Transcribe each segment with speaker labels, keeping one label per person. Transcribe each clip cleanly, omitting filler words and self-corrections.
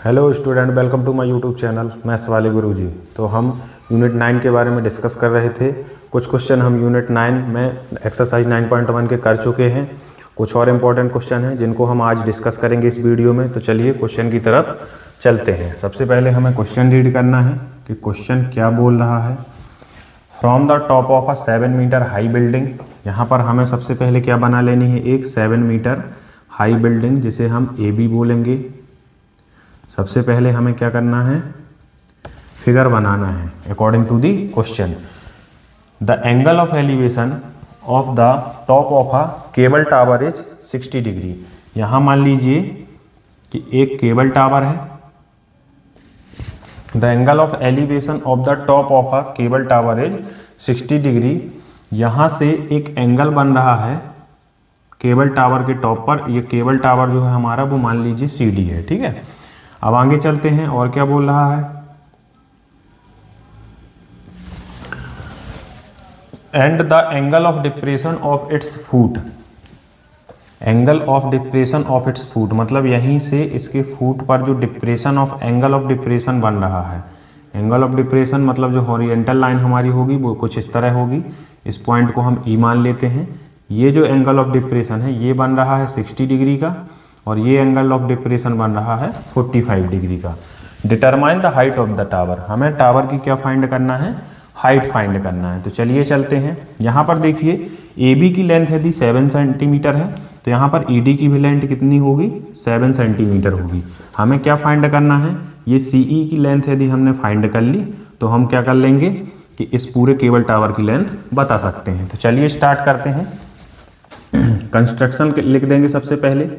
Speaker 1: Hello student, welcome to my YouTube channel maths वाले गुरुजी। तो हम यूनिट 9 के बारे में डिस्कस कर रहे थे। कुछ क्वेश्चन हम यूनिट 9 में एक्सरसाइज 9.1 के कर चुके हैं। कुछ और इम्पोर्टेंट क्वेश्चन हैं जिनको हम आज डिस्कस करेंगे इस वीडियो में। तो चलिए क्वेश्चन की तरफ चलते हैं। सबसे पहले हमें क्वेश्चन रीड करना है कि क्वेश्चन क्या बोल रहा है। From the top of a 7 metre high building, यहाँ पर हमें सबसे पहले क्या बना लेनी है, एक 7 मीटर हाई बिल्डिंग जिसे हम ए बी बोलेंगे। सबसे पहले हमें क्या करना है, फिगर बनाना है according to the question. The angle of elevation of the top of a cable tower is 60 degree. यहाँ मान लीजिए कि एक केबल टावर है। The angle of elevation of the top of a cable tower is 60 degree. यहाँ से एक angle बन रहा है केबल टावर के टॉप पर। ये केबल टावर जो है हमारा वो मान लीजिए CD है, ठीक है। अब आगे चलते हैं और क्या बोल रहा है, and the angle of depression of its foot. Angle of depression of its foot मतलब यहीं से इसके फुट पर जो depression of angle of depression बन रहा है। एंगल ऑफ डिप्रेशन मतलब जो हॉरिजेंटल लाइन हमारी होगी वो कुछ इस तरह होगी। इस पॉइंट को हम E मान लेते हैं। ये जो एंगल ऑफ डिप्रेशन है ये बन रहा है 60 डिग्री का और ये एंगल ऑफ डिप्रेशन बन रहा है 45 डिग्री का। Determine the height of the tower. हमें टावर की क्या फाइंड करना है, हाइट फाइंड करना है। तो चलिए चलते हैं। यहाँ पर देखिए AB की लेंथ यदि 7 सेंटीमीटर है तो यहाँ पर ED की भी लेंथ कितनी होगी, 7 सेंटीमीटर होगी। हमें क्या फाइंड करना है, ये CE की लेंथ यदि हमने फाइंड कर ली तो हम क्या कर लेंगे कि इस पूरे केबल टावर की लेंथ बता सकते हैं। तो चलिए स्टार्ट करते हैं। कंस्ट्रक्शन लिख देंगे सबसे पहले।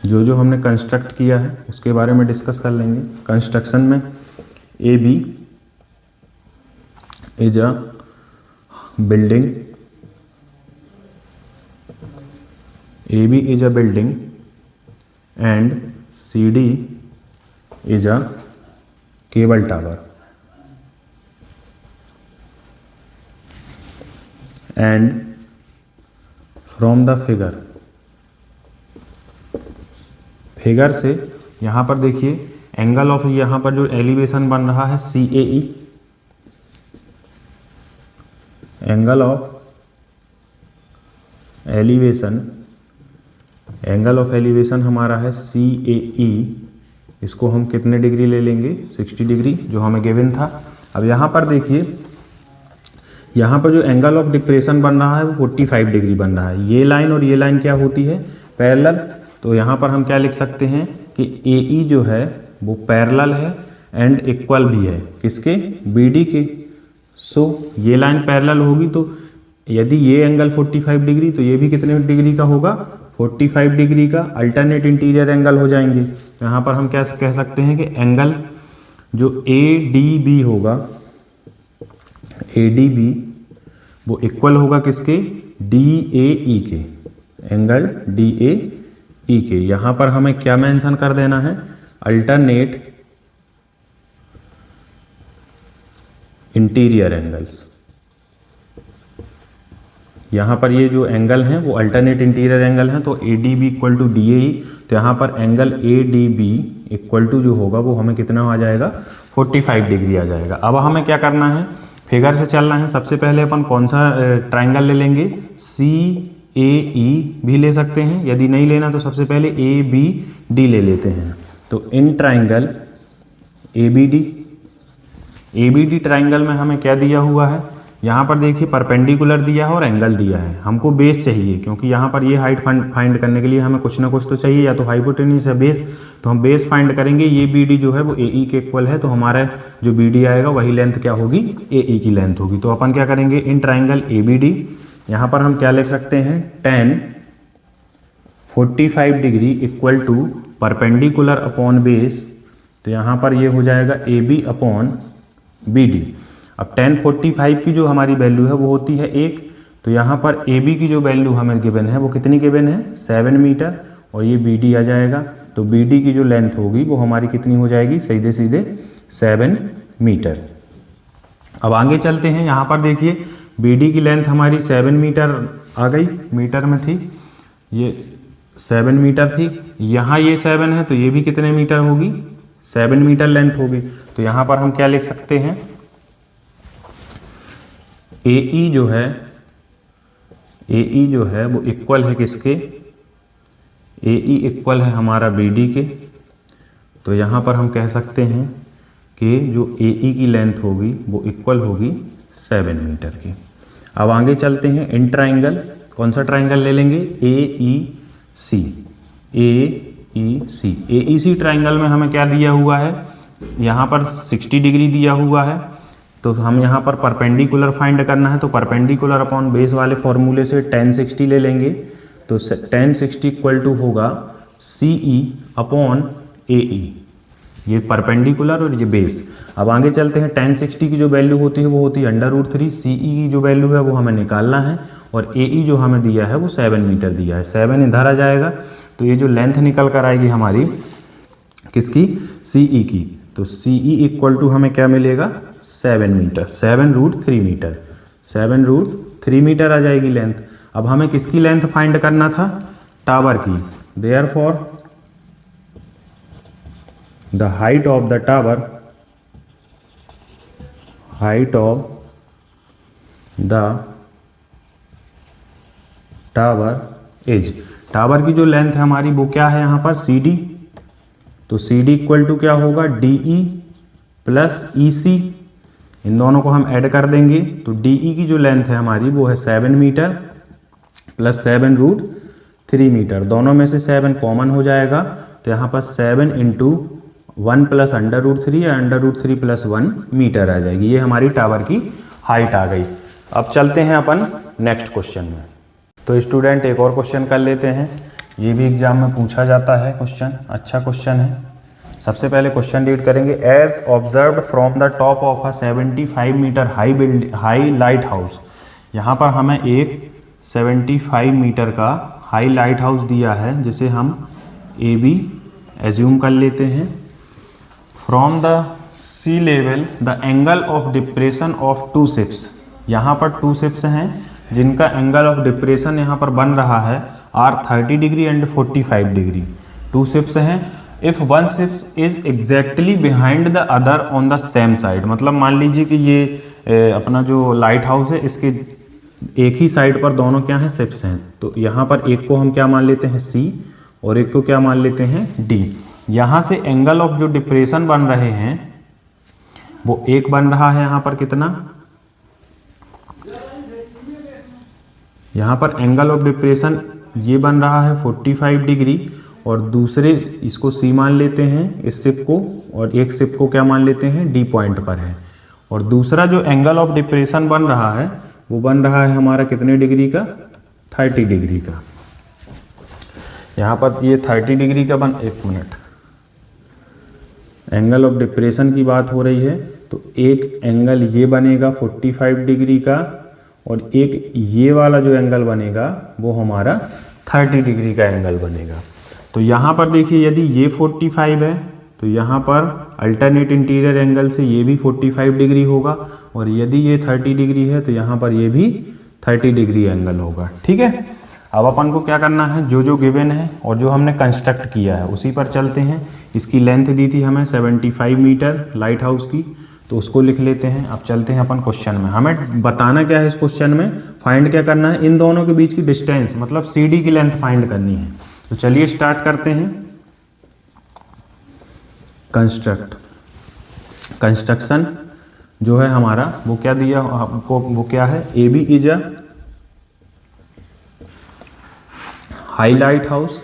Speaker 1: जो हमने कंस्ट्रक्ट किया है उसके बारे में डिस्कस कर लेंगे। कंस्ट्रक्शन में AB is a building, AB is a building and CD is a cable tower and from the figure से यहाँ पर देखिए एंगल ऑफ, यहाँ पर जो एलिवेशन बन रहा है CAE, angle of elevation, angle of elevation हमारा है CAE। इसको हम कितने डिग्री ले लेंगे, 60 डिग्री जो हमें गिवन था। अब यहाँ पर देखिए यहाँ पर जो एंगल ऑफ डिप्रेशन बन रहा है वो 45 डिग्री बन रहा है। ये लाइन और ये लाइन क्या होती है, पैरेलल। तो यहाँ पर हम क्या लिख सकते हैं कि AE जो है वो पैरेलल है एंड इक्वल भी है किसके, BD के। सो ये लाइन पैरेलल होगी तो यदि ये एंगल 45 डिग्री तो ये भी कितने डिग्री का होगा, 45 डिग्री का। अल्टरनेट इंटीरियर एंगल हो जाएंगे। तो यहाँ पर हम क्या कह सकते हैं कि एंगल जो ADB होगा, ADB वो इक्वल होगा किसके, DAE के, एंगल DAE के। यहाँ पर हमें क्या मेंशन कर देना है, अल्टरनेट इंटीरियर एंगल्स। यहाँ पर ये जो एंगल हैं वो अल्टरनेट इंटीरियर एंगल हैं। तो ADB इक्वल टू DAE। तो यहाँ पर एंगल ADB इक्वल टू जो होगा वो हमें कितना आ जाएगा, 45 डिग्री आ जाएगा। अब हमें क्या करना है, फिगर से चलना है। सबसे पहले अपन कौन सा ट्राइंगल ले लेंगे, CAE भी ले सकते हैं। यदि नहीं लेना तो सबसे पहले ABD ले लेते हैं। तो इन ट्राइंगल ABD ट्राइंगल में हमें क्या दिया हुआ है, यहाँ पर देखिए परपेंडिकुलर दिया है और एंगल दिया है। हमको बेस चाहिए क्योंकि यहाँ पर ये हाइट फाइंड करने के लिए हमें कुछ ना कुछ तो चाहिए, या तो हाइपोटेन्यूज या बेस। तो हम बेस फाइंड करेंगे। ये BD जो है वो AE के इक्वल है। तो हमारा जो BD आएगा वही लेंथ क्या होगी, AE की लेंथ होगी। तो अपन क्या करेंगे, इन ट्राइंगल ABD यहाँ पर हम क्या लिख सकते हैं, tan 45 degree equal to perpendicular upon base. तो यहाँ पर ये हो जाएगा AB अपॉन BD। अब tan 45 की जो हमारी वैल्यू है वो होती है 1। तो यहाँ पर AB की जो वैल्यू हमें गिवन है वो कितनी गिवन है, 7 मीटर और ये BD आ जाएगा। तो BD की जो लेंथ होगी वो हमारी कितनी हो जाएगी, सीधे सीधे 7 मीटर। अब आगे चलते हैं। यहाँ पर देखिए BD की लेंथ हमारी 7 मीटर आ गई, मीटर में थी। ये 7 मीटर थी, यहाँ ये 7 है तो ये भी कितने मीटर होगी, 7 मीटर लेंथ होगी। तो यहाँ पर हम क्या लिख सकते हैं, AE जो है वो इक्वल है किसके, AE इक्वल है हमारा BD के। तो यहाँ पर हम कह सकते हैं कि जो AE की लेंथ होगी वो इक्वल होगी 7 मीटर की। अब आगे चलते हैं, इन ट्राइंगल, कौन सा ट्राइंगल ले लेंगे, AEC। AEC ट्राइंगल में हमें क्या दिया हुआ है, यहाँ पर 60 डिग्री दिया हुआ है। तो हम यहाँ पर परपेंडिकुलर फाइंड करना है, तो परपेंडिकुलर अपॉन बेस वाले फॉर्मूले से tan 60 ले लेंगे। तो tan 60 इक्वल टू होगा CE अपॉन AE, ये परपेंडिकुलर और ये बेस। अब आगे चलते हैं, tan 60 की जो वैल्यू होती है वो होती है √3, CE की जो वैल्यू है वो हमें निकालना है, और AE जो हमें दिया है वो 7 मीटर दिया है। 7 इधर आ जाएगा, तो ये जो लेंथ निकल कर आएगी हमारी किसकी, CE की। तो CE इक्वल टू हमें क्या मिलेगा, 7 मीटर, 7√3 मीटर, 7√3 मीटर आ जाएगी लेंथ। अब हमें किसकी लेंथ फाइंड करना था, टावर की। Therefore the height of the tower, height of the tower is, tower की जो लेंथ है हमारी वो क्या है यहाँ पर, CD। तो CD इक्वल टू क्या होगा, DE प्लस EC, इन दोनों को हम ऐड कर देंगे। तो DE की जो लेंथ है हमारी वो है 7 मीटर प्लस 7√3 मीटर, दोनों में से 7 कॉमन हो जाएगा। तो यहाँ पर 7 इंटू 1 प्लस √3 या √3 प्लस 1 मीटर आ जाएगी। ये हमारी टावर की हाइट आ गई। अब चलते हैं अपन नेक्स्ट क्वेश्चन में। तो स्टूडेंट एक और क्वेश्चन कर लेते हैं, ये भी एग्जाम में पूछा जाता है क्वेश्चन, अच्छा क्वेश्चन है। सबसे पहले क्वेश्चन रीड करेंगे, as observed from the top of a 75 metre high lighthouse. यहाँ पर हमें एक 75 मीटर का हाई लाइट हाउस दिया है, जिसे हम AB एज्यूम कर लेते हैं। From the sea level the angle of depression of 2 ships, यहाँ पर 2 शिप्स हैं जिनका एंगल ऑफ डिप्रेशन यहाँ पर बन रहा है are 30 degree and 45 degree. 2 ships हैं। If one ships is exactly behind the other on the same side, मतलब मान लीजिए कि ये अपना जो लाइट हाउस है इसके एक ही साइड पर दोनों क्या हैं, शिप्स हैं। तो यहाँ पर एक को हम क्या मान लेते हैं C और एक को क्या मान लेते हैं D। यहाँ से एंगल ऑफ जो डिप्रेशन बन रहे हैं वो एक बन रहा है यहाँ पर कितना, यहाँ पर एंगल ऑफ डिप्रेशन ये बन रहा है 45 डिग्री, और दूसरे इसको C मान लेते हैं इस शिप को, और एक शिप को क्या मान लेते हैं D पॉइंट पर है। और दूसरा जो एंगल ऑफ डिप्रेशन बन रहा है वो बन रहा है हमारा कितने डिग्री का, 30 डिग्री का। यहाँ पर ये 30 डिग्री का एक मिनट, एंगल ऑफ डिप्रेशन की बात हो रही है, तो एक एंगल ये बनेगा 45 डिग्री का, और एक ये वाला जो एंगल बनेगा वो हमारा 30 डिग्री का एंगल बनेगा। तो यहाँ पर देखिए यदि ये 45 है तो यहाँ पर अल्टरनेट इंटीरियर एंगल से ये भी 45 डिग्री होगा, और यदि ये 30 डिग्री है तो यहाँ पर ये भी 30 डिग्री एंगल होगा। ठीक है, अब अपन को क्या करना है, जो जो गिवन है और जो हमने कंस्ट्रक्ट किया है उसी पर चलते हैं। इसकी लेंथ दी थी हमें 75 मीटर लाइट हाउस की, तो उसको लिख लेते हैं। अब चलते हैं अपन क्वेश्चन में। हमें बताना क्या है इस क्वेश्चन में, फाइंड क्या करना है, इन दोनों के बीच की डिस्टेंस, मतलब CD की लेंथ फाइंड करनी है। तो चलिए स्टार्ट करते हैं। कंस्ट्रक्शन जो है हमारा वो क्या दिया आपको, वो क्या है, AB is a high lighthouse,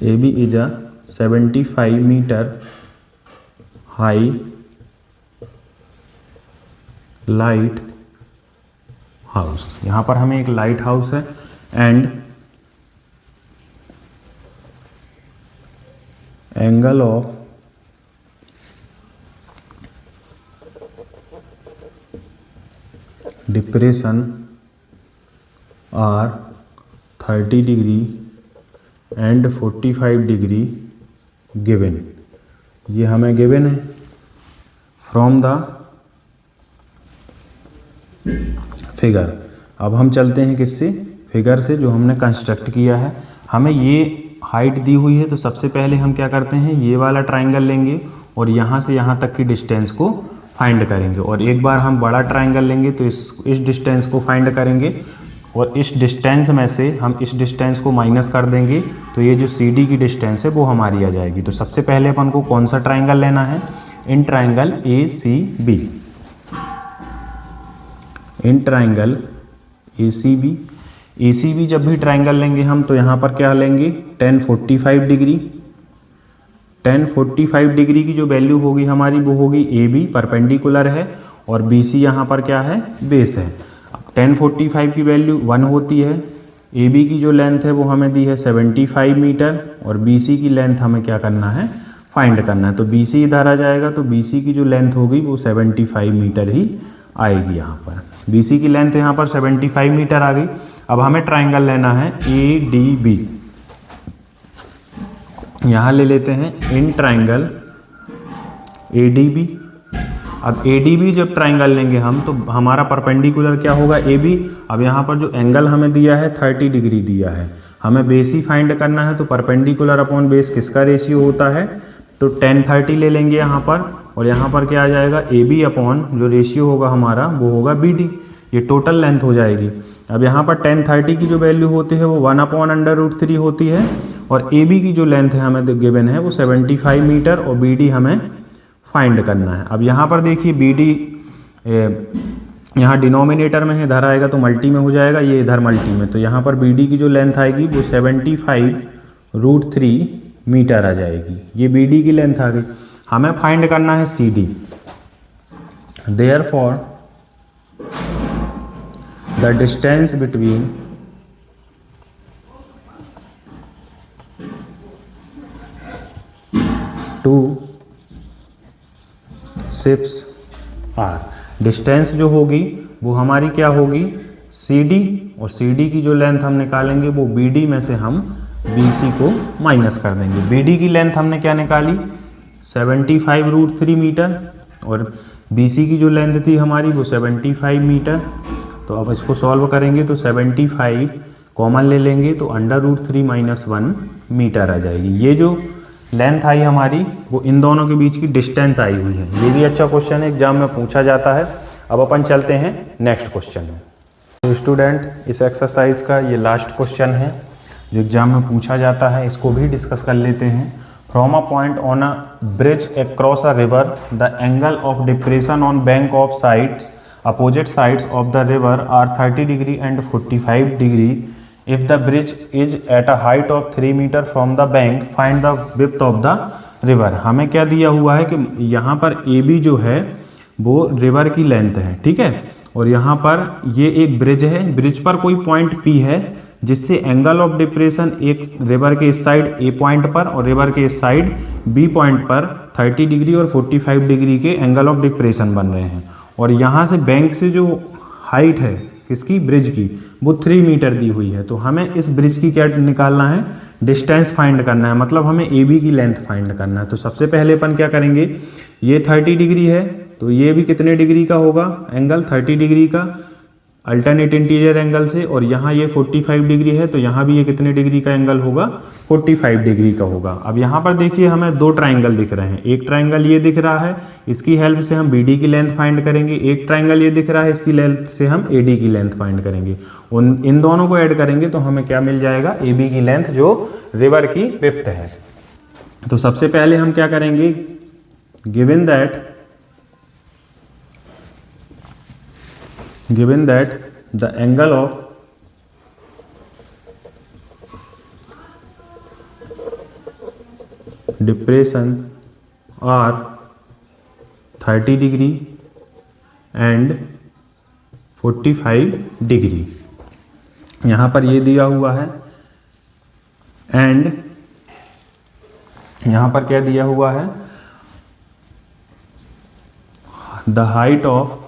Speaker 1: AB is a 75 metre high lighthouse. यहाँ पर हमें एक लाइट हाउस है, and angle of depression are 30 degree and 45 degree given, ये हमें गिवन है फ्रॉम द फिगर। अब हम चलते हैं किससे, फिगर से जो हमने कंस्ट्रक्ट किया है, हमें ये हाइट दी हुई है, तो सबसे पहले हम क्या करते हैं, ये वाला ट्राइंगल लेंगे और यहाँ से यहाँ तक की डिस्टेंस को फाइंड करेंगे, और एक बार हम बड़ा ट्राइंगल लेंगे तो इस डिस्टेंस को फाइंड करेंगे, और इस डिस्टेंस में से हम इस डिस्टेंस को माइनस कर देंगे, तो ये जो सी डी की डिस्टेंस है वो हमारी आ जाएगी। तो सबसे पहले अपन को कौन सा ट्राइंगल लेना है, in triangle A C B, in triangle A C B जब भी ट्राइंगल लेंगे हम, तो यहाँ पर क्या लेंगे, 1045 डिग्री। 1045 डिग्री की जो वैल्यू होगी हमारी वो होगी ए बी, परपेंडिकुलर है, और बी सी यहाँ पर क्या है, बेस है। 1045 की वैल्यू 1 होती है, ए बी की जो लेंथ है वो हमें दी है 75 मीटर, और बी सी की लेंथ हमें क्या करना है, फाइंड करना है। तो बी सी इधर आ जाएगा, तो बी सी की जो लेंथ होगी वो 75 मीटर ही आएगी। यहाँ पर बी सी की लेंथ यहाँ पर 75 मीटर आ गई। अब हमें ट्राइंगल लेना है ए डी बी, यहाँ ले लेते हैं in triangle A D B. अब ए डी बी जब ट्राइंगल लेंगे हम, तो हमारा परपेंडिकुलर क्या होगा, ए बी। अब यहाँ पर जो एंगल हमें दिया है 30 डिग्री दिया है, हमें बेस ही फाइंड करना है, तो परपेंडिकुलर अपॉन बेस किसका रेशियो होता है, तो 1030 ले लेंगे यहाँ पर, और यहाँ पर क्या आ जाएगा, ए बी अपॉन जो रेशियो होगा हमारा वो होगा बी डी, ये टोटल लेंथ हो जाएगी। अब यहाँ पर 1030 की जो वैल्यू होती है वो 1/√3 होती है, और ए बी की जो लेंथ है हमें गिवन है वो 75 मीटर, और बी डी हमें फाइंड करना है। अब यहाँ पर देखिए बी डी यहाँ डिनोमिनेटर में है, इधर आएगा तो मल्टी में हो जाएगा, ये इधर मल्टी में, तो यहाँ पर बी डी की जो लेंथ आएगी वो 75√3 मीटर आ जाएगी। ये बी डी की लेंथ आ गई। हमें फाइंड करना है C D. Therefore the distance between two ships are, distance जो होगी वो हमारी क्या होगी, सी डी, और सी डी की जो लेंथ हम निकालेंगे वो बी डी में से हम बी सी को माइनस कर देंगे। बी डी की लेंथ हमने क्या निकाली, 75√3 मीटर, और बी सी की जो लेंथ थी हमारी वो 75 मीटर। तो अब इसको सॉल्व करेंगे तो 75 कॉमन ले लेंगे, तो √3 - 1 मीटर आ जाएगी। ये जो लेंथ आई हमारी वो इन दोनों के बीच की डिस्टेंस आई हुई है। ये भी अच्छा क्वेश्चन है, एग्जाम में पूछा जाता है। अब अपन चलते हैं नेक्स्ट क्वेश्चन में। तो स्टूडेंट, इस एक्सरसाइज का ये लास्ट क्वेश्चन है जो एग्जाम में पूछा जाता है, इसको भी डिस्कस कर लेते हैं। From a point on a bridge across a river, the angle of depression on bank of sides opposite sides of the river are 30 degree and 45 degree. If the bridge is at a height of 3 metre from the bank, find the width of the river। हमें क्या दिया हुआ है कि यहाँ पर A B जो है वो रिवर की लेंथ है, ठीक है, और यहाँ पर ये एक ब्रिज है, ब्रिज पर कोई पॉइंट पी है जिससे एंगल ऑफ डिप्रेशन एक रिवर के इस साइड ए पॉइंट पर और रिवर के इस साइड बी पॉइंट पर 30 डिग्री और 45 डिग्री के एंगल ऑफ डिप्रेशन बन रहे हैं। और यहाँ से बैंक से जो हाइट है किसकी, ब्रिज की, वो 3 मीटर दी हुई है। तो हमें इस ब्रिज की क्या निकालना है, डिस्टेंस फाइंड करना है, मतलब हमें ए बी की लेंथ फाइंड करना है। तो सबसे पहले अपन क्या करेंगे, ये 30 डिग्री है तो ये भी कितने डिग्री का होगा, एंगल 30 डिग्री का अल्टरनेट इंटीरियर एंगल से, और यहाँ ये 45 डिग्री है तो यहाँ भी ये कितने डिग्री का एंगल होगा, 45 डिग्री का होगा। अब यहाँ पर देखिए हमें दो ट्राइंगल दिख रहे हैं, एक ट्राइंगल ये दिख रहा है, इसकी हेल्प से हम बी डी की लेंथ फाइंड करेंगे, एक ट्राइंगल ये दिख रहा है, इसकी लेंथ से हम ए डी की लेंथ फाइंड करेंगे। इन दोनों को ऐड करेंगे तो हमें क्या मिल जाएगा, ए बी की लेंथ जो रिवर की विड्थ है। तो सबसे पहले हम क्या करेंगे, given that the angle of depression are 30 degree and 45 degree, यहाँ पर ये दिया हुआ है, एंड यहाँ पर क्या दिया हुआ है, the height of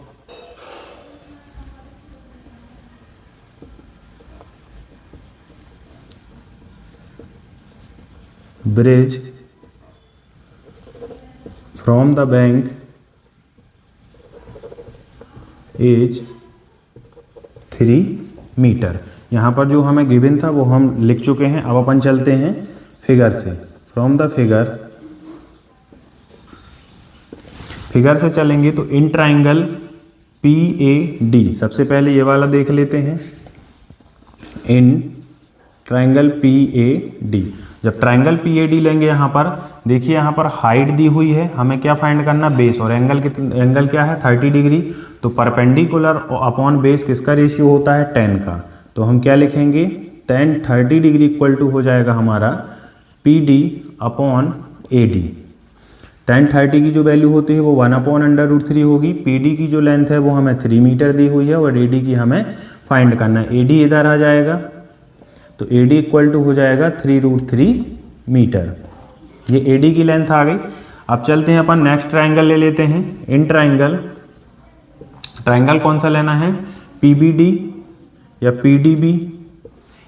Speaker 1: bridge from the bank is 3 metre. यहाँ पर जो हमें गिवन था वो हम लिख चुके हैं। अब अपन चलते हैं फिगर से। फ्रॉम द फिगर से चलेंगे तो इन ट्राइंगल PAD, सबसे पहले ये वाला देख लेते हैं। इन ट्राइंगल PAD, जब ट्राइंगल PAD लेंगे यहाँ पर देखिए, यहाँ पर हाइट दी हुई है, हमें क्या फाइंड करना, बेस, और एंगल क्या है 30 डिग्री। तो परपेंडिकुलर अपॉन बेस किसका रेशियो होता है, 10 का। तो हम क्या लिखेंगे, tan 30 डिग्री इक्वल टू हो जाएगा हमारा PD अपॉन AD। tan 30 की जो वैल्यू होती है वो 1/√3 होगी। PD की जो लेंथ है वो हमें 3 मीटर दी हुई है और AD की हमें फाइंड करना है। AD इधर आ जाएगा तो AD इक्वल टू हो जाएगा 3√3 मीटर। ये AD की लेंथ आ गई। अब चलते हैं अपन नेक्स्ट ट्राइंगल ले लेते हैं। इन ट्राइंगल कौन सा लेना है, PBD या PDB।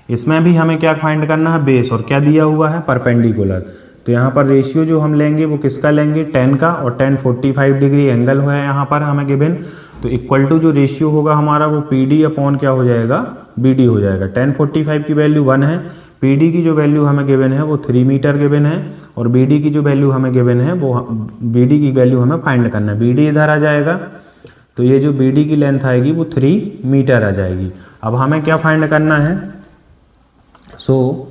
Speaker 1: इसमें भी हमें क्या फाइंड करना है, बेस, और क्या दिया हुआ है, परपेंडिकुलर। तो यहाँ पर रेशियो जो हम लेंगे वो किसका लेंगे, 10 का, और 10 45 डिग्री एंगल है यहाँ पर हमें गिवन। तो इक्वल टू जो रेशियो होगा हमारा वो PD अपॉन क्या हो जाएगा, BD हो जाएगा। 10 45 की वैल्यू 1 है, PD की जो वैल्यू हमें गिवन है वो 3 मीटर गिवन है, और BD की जो वैल्यू हमें गिवन है वो BD की वैल्यू हमें फाइंड करना है। BD इधर आ जाएगा तो ये जो BD की लेंथ आएगी वो 3 मीटर आ जाएगी। अब हमें क्या फाइंड करना है, so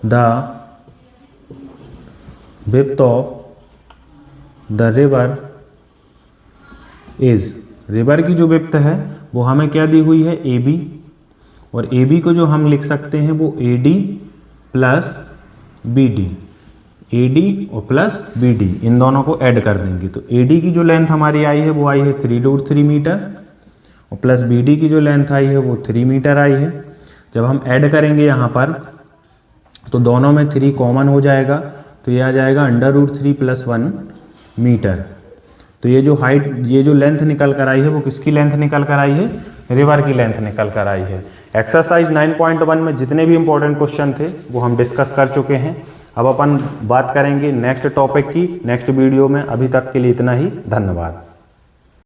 Speaker 1: the width of the river is, river की जो विड्थ है वो हमें क्या दी हुई है, AB, और AB को जो हम लिख सकते हैं वो AD प्लस BD, AD और प्लस BD, इन दोनों को ऐड कर देंगे। तो AD की जो लेंथ हमारी आई है वो आई है 3√3 मीटर, और प्लस BD की जो लेंथ आई है वो 3 मीटर आई है। जब हम ऐड करेंगे यहाँ पर तो दोनों में 3 कॉमन हो जाएगा, तो ये आ जाएगा √3 + 1 मीटर। तो ये जो हाइट, ये जो लेंथ निकल कर आई है वो किसकी लेंथ निकल कर आई है, रिवर की लेंथ निकल कर आई है। एक्सरसाइज 9.1 में जितने भी इंपॉर्टेंट क्वेश्चन थे वो हम डिस्कस कर चुके हैं। अब अपन बात करेंगे नेक्स्ट टॉपिक की नेक्स्ट वीडियो में। अभी तक के लिए इतना ही, धन्यवाद।